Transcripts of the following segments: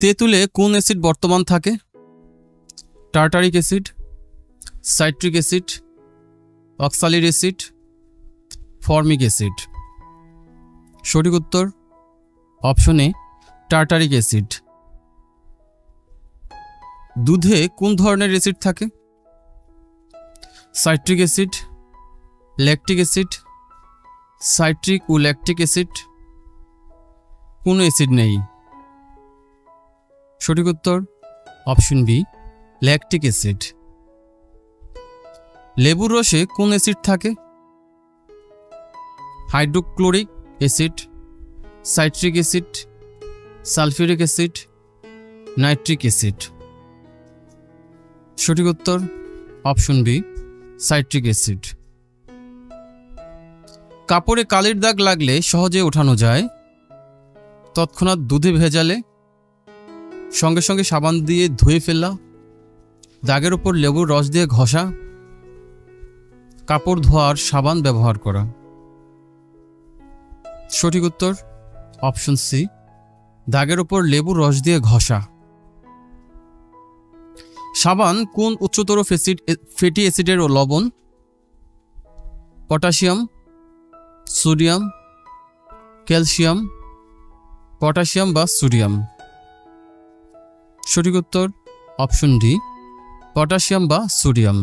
তেঁতুলে কোন অ্যাসিড বর্তমান থাকে? Tartaric acid, citric acid, oxalic acid, formic acid. সঠিক উত্তর অপশন এ টার্টারিক অ্যাসিড। দুধে কোন ধরনের অ্যাসিড থাকে? Citric acid, lactic acid, citric ও ল্যাকটিক অ্যাসিড, কোনো অ্যাসিড নেই। সঠিক উত্তর অপশন বি ল্যাকটিক অ্যাসিড। লেবুর রসে কোন অ্যাসিড থাকে? Hydrochloric acid, citric acid, sulphuric acid, nitric acid. সঠিক উত্তর অপশন বি সাইট্রিক অ্যাসিড। কাপড়ে কালির দাগ লাগলে সহজে ওঠানো যায়? তৎক্ষণাৎ দুধে ভেজালে, সঙ্গে সঙ্গে সাবান দিয়ে ধুয়ে ফেলা, দাগের উপর লেবুর রস দিয়ে ঘষা, কাপড় ধোয়ার সাবান ব্যবহার করা। সঠিক উত্তর অপশন সি দাগের উপর লেবুর রস দিয়ে ঘষা। সাবান কোন উচ্চতর ফ্যাটি অ্যাসিডের লবণ? পটাশিয়াম, সোডিয়াম, ক্যালসিয়াম, পটাশিয়াম বা সোডিয়াম। সঠিক উত্তর অপশন ডি পটাশিয়াম বা সোডিয়াম।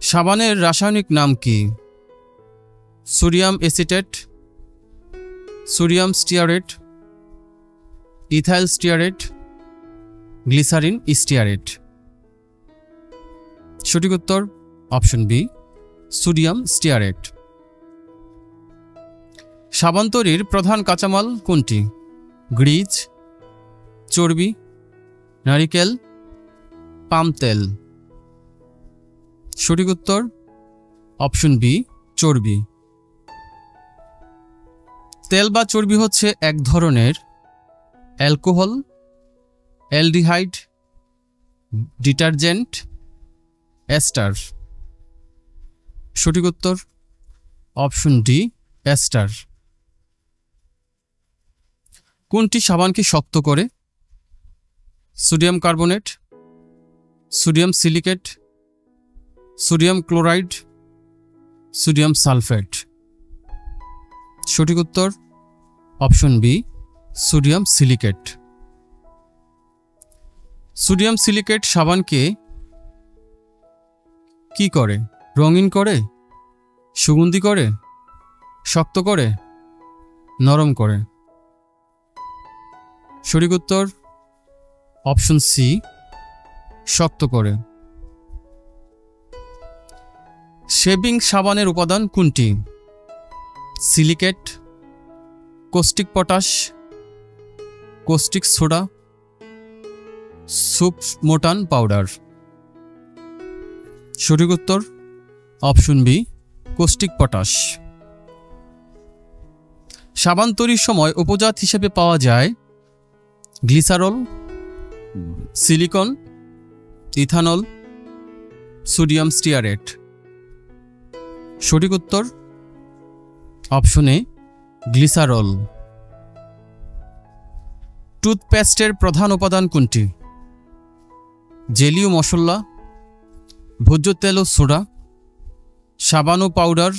সাবানের রাসায়নিক নাম কি? Sodium acetate, sodium stearate, ethyl stearate, glycerin stearate. সঠিক উত্তর অপশন বি সোডিয়াম স্টিয়ারেট। সাবান তৈরির প্রধান কাঁচামাল কোনটি? গ্রিজ, চর্বি, নারিকেল, পাম তেল। সঠিক উত্তর অপশন বি চর্বি। তেল বা চর্বি হচ্ছে এক ধরনের অ্যালকোহল, অ্যালডিহাইড, ডিটারজেন্ট, এস্টার। সঠিক উত্তর অপশন ডি এস্টার। কোনটি সাবানকে শক্ত করে? Sodium carbonate, sodium silicate, sodium chloride, sodium sulphate. সঠিক উত্তর option B sodium silicate. Sodium silicate সাবানকে কি করে? রঙিন করে, সুগন্ধি করে, শক্ত করে, নরম করে। সঠিক উত্তর অপশন সি শক্ত করে। শেভিং সাবানের উপাদান কোনটি? Silicate, caustic potash, caustic soda, soap মোটান পাউডার। সঠিক উত্তর অপশন বি কোস্টিক পটাশ। সাবান তৈরির সময় উপজাত হিসেবে পাওয়া যায় glycerol, silicon, ethanol, sodium stearate. সঠিক উত্তর অপশন এ গ্লিসারল। টুথপেস্টের প্রধান উপাদান কোনটি? জেলি ও মশলা, ভোজ্য তেল ও সোডা, সাবান ও পাউডার,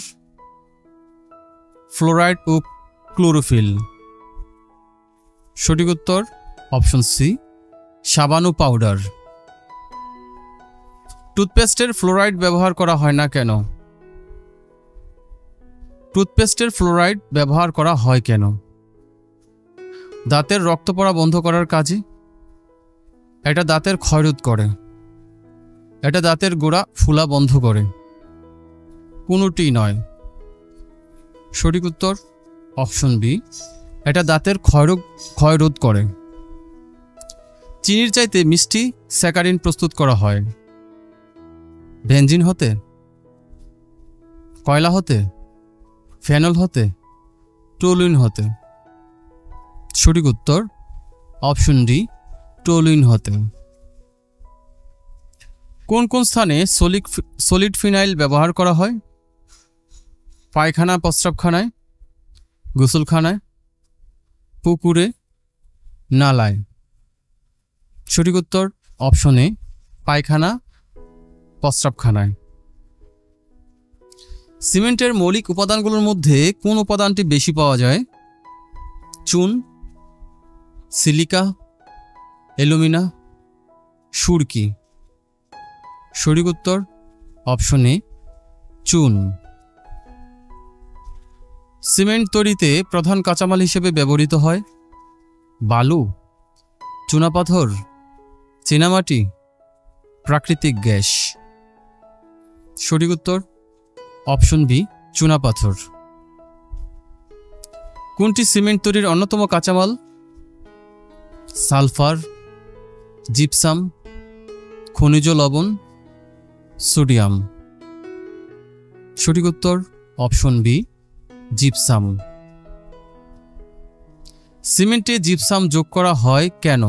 ফ্লোরাইড ও ক্লোরোফিল। সঠিক উত্তর অপশন সি সাবান ও পাউডার। টুথপেস্টের ফ্লোরাইড ব্যবহার করা হয় না কেন? টুথপেস্টের ফ্লোরাইড ব্যবহার করা হয় কেন? দাঁতের রক্ত পড়া বন্ধ করার কাজে, এটা দাঁতের ক্ষয়রোধ করে, এটা দাঁতের গোড়া ফুলা বন্ধ করে, কোনোটি নয়। সঠিক উত্তর অপশন বি এটা দাঁতের ক্ষয়রোধ করে। চিনির চাইতে মিষ্টি স্যাকারিন প্রস্তুত করা হয় বেনজিন হতে, কয়লা হতে, ফেনল হতে, টলুইন হতে। সঠিক উত্তর অপশন ডি টলুইন হতে। কোন কোন স্থানে সলিড ফিনাইল ব্যবহার করা হয়? পায়খানা প্রস্রাবখানায়, গোসলখানায়, পুকুরে, নালায়। সঠিক উত্তর অপশন এ পায়খানা, প্রস্রাবখানায়। সিমেন্টের মৌলিক উপাদানগুলোর মধ্যে কোন উপাদানটি বেশি পাওয়া যায়? চুন, সিলিকা, অ্যালুমিনা, সুরকি। সঠিক উত্তর অপশন এ চুন। সিমেন্ট তৈরিতে প্রধান কাঁচামাল হিসেবে ব্যবহৃত হয় বালু, চুনাপাথর, চীনামাটি, প্রাকৃতিক গ্যাস। সঠিক উত্তর অপশন বি চুনাপাথর। কোনটি সিমেন্ট তৈরির অন্যতম কাঁচামাল? সালফার, জিপসাম, খনিজ লবণ, সোডিয়াম। সঠিক উত্তর অপশন বি জিপসাম। সিমেন্টে জিপসাম যোগ করা হয় কেন?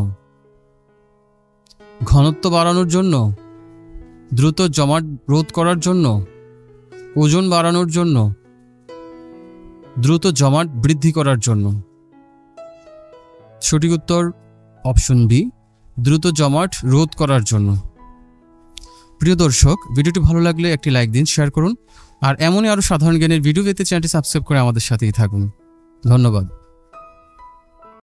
ঘনত্ব বাড়ানোর জন্য, দ্রুত জমাট রোধ করার জন্য, ওজন বাড়ানোর জন্য, দ্রুত জমাট বৃদ্ধি করার জন্য। সঠিক উত্তর অপশন বি দ্রুত জমাট রোধ করার জন্য। প্রিয় দর্শক, ভিডিওটি ভালো লাগলে একটি লাইক দিন, শেয়ার করুন, আর এমনই আরও সাধারণ জ্ঞানের ভিডিও পেতে চ্যানেলটি সাবস্ক্রাইব করে আমাদের সাথেই থাকুন। ধন্যবাদ।